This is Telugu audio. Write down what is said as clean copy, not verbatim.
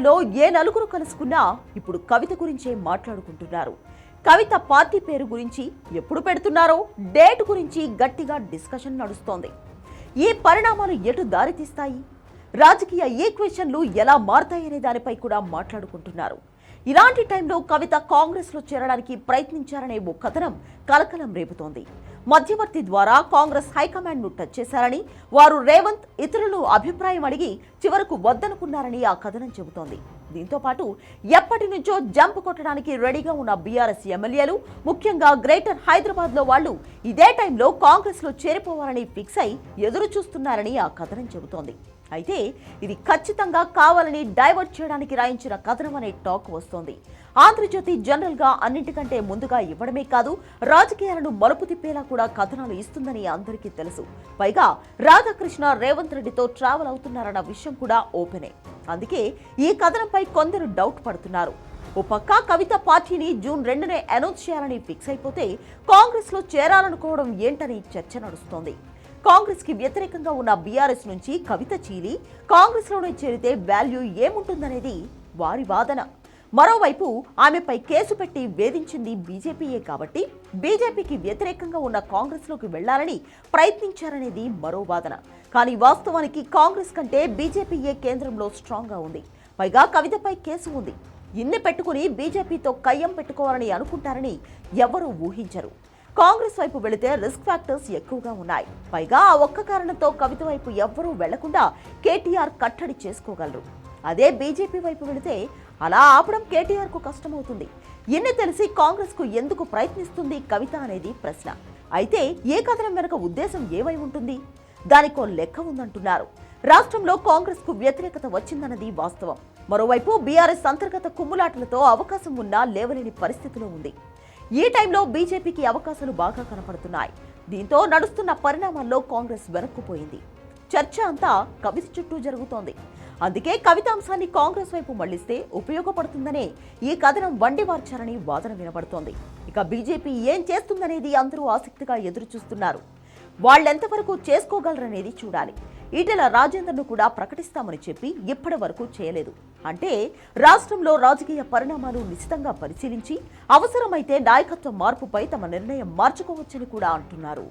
రాజకీయాల్లో ఏ నలుగురు కలుసుకున్నా ఇప్పుడు కవిత గురించే మాట్లాడుకుంటున్నారు. కవిత పార్టీ పేరు గురించి ఎప్పుడు పెడుతున్నారో డేట్ గురించి గట్టిగా డిస్కషన్ నడుస్తోంది. ఈ పరిణామాలు ఎటు దారితీస్తాయి, రాజకీయ ఈక్వేషన్లు ఎలా మారతాయనే దానిపై కూడా మాట్లాడుకుంటున్నారు. ఇలాంటి టైంలో కవిత కాంగ్రెస్లో చేరడానికి ప్రయత్నించారనే ఓ కథనం కలకలం రేపుతోంది. మధ్యవర్తి ద్వారా కాంగ్రెస్ హైకమాండ్ను టచ్ చేశారని, వారు రేవంత్ ఇతరులను అభిప్రాయం అడిగి చివరకు వద్దనుకున్నారని ఆ కథనం చెబుతోంది. దీంతో పాటు ఎప్పటి నుంచో జంప్ కొట్టడానికి రెడీగా ఉన్న బీఆర్ఎస్ ఎమ్మెల్యేలు, ముఖ్యంగా గ్రేటర్ హైదరాబాద్లో వాళ్లు ఇదే టైంలో కాంగ్రెస్లో చేరిపోవాలని ఫిక్స్ అయి ఎదురు చూస్తున్నారని ఆ కథనం చెబుతోంది. అయితే ఇది ఖచ్చితంగా కావాలని డైవర్ట్ చేయడానికి రాయించిన కథనం అనే టాక్ వస్తోంది. ఆంధ్రజ్యోతి జనరల్ గా అన్నింటికంటే ముందుగా ఇవ్వడమే కాదు, రాజకీయాలను మలుపు తిప్పేలా కూడా కథనాలు ఇస్తుందని అందరికీ తెలుసు. పైగా రాధాకృష్ణ రేవంత్ రెడ్డితో ట్రావెల్ అవుతున్నారన్న విషయం కూడా ఓపెనే. అందుకే ఈ కథనంపై కొందరు డౌట్ పడుతున్నారు. ఓ పక్క కవిత పార్టీని జూన్ 2నే అనౌన్స్ చేయాలని ఫిక్స్ అయిపోతే కాంగ్రెస్ లో చేరాలనుకోవడం ఏంటని చర్చ నడుస్తోంది. కాంగ్రెస్ కి వ్యతిరేకంగా ఉన్న బీఆర్ఎస్ నుంచి కవిత చీలి కాంగ్రెస్ లోనే చేరితే వాల్యూ ఏముంటుందనేది వారి వాదన. మరోవైపు ఆమెపై కేసు పెట్టి వేధించింది బీజేపీయే కాబట్టి బీజేపీకి వ్యతిరేకంగా ఉన్న కాంగ్రెస్ లోకి వెళ్లాలని ప్రయత్నించారనేది మరో వాదన. కానీ వాస్తవానికి కాంగ్రెస్ కంటే బీజేపీయే కేంద్రంలో స్ట్రాంగ్ గా ఉంది. పైగా కవితపై కేసు ఉంది. ఇన్ని పెట్టుకుని బీజేపీతో కయ్యం పెట్టుకోవాలని అనుకుంటారని ఎవరూ ఊహించరు. కాంగ్రెస్ వైపు వెళితే రిస్క్ ఫ్యాక్టర్స్ ఎక్కువగా ఉన్నాయి. పైగా ఆ ఒక్క కారణంతో కవిత వైపు ఎవ్వరూ వెళ్లకుండా కేటీఆర్ కట్టడి చేసుకోగలరు. అదే బీజేపీ వైపు వెళితే అలా ఆపడం కేటీఆర్ కు కష్టమవుతుంది. ఇన్ని తెలిసి కాంగ్రెస్ కు ఎందుకు ప్రయత్నిస్తుంది కవిత అనేది ప్రశ్న. అయితే ఏ కథనం వెనుక ఉద్దేశం ఏమై ఉంటుంది? దానికో లెక్క ఉందంటున్నారు. రాష్ట్రంలో కాంగ్రెస్ కు వ్యతిరేకత వచ్చిందన్నది వాస్తవం. మరోవైపు బీఆర్ఎస్ అంతర్గత కుమ్ములాటలతో అవకాశం ఉన్నా లేవలేని పరిస్థితిలో ఉంది. ఈ టైంలో బీజేపీకి అవకాశాలు బాగా కనపడుతున్నాయి. దీంతో నడుస్తున్న పరిణామాల్లో కాంగ్రెస్ వెనక్కుపోయింది. చర్చ అంతా కవిత చుట్టూ జరుగుతోంది. అందుకే కవిత అంశాన్ని కాంగ్రెస్ వైపు మళ్లిస్తే ఉపయోగపడుతుందనే ఈ కథనం వండివార్చారని వాదన వినబడుతోంది. ఇక బీజేపీ ఏం చేస్తుందనేది అందరూ ఆసక్తిగా ఎదురు చూస్తున్నారు. వాళ్ళెంతవరకు చేసుకోగలరనేది చూడాలి. ఈటెల రాజేందర్ను కూడా ప్రకటిస్తామని చెప్పి ఇప్పటి వరకు చేయలేదు. అంటే రాష్ట్రంలో రాజకీయ పరిణామాలు నిశితంగా పరిశీలించి అవసరమైతే నాయకత్వ మార్పుపై తమ నిర్ణయం మార్చుకోవచ్చని కూడా అంటున్నారు.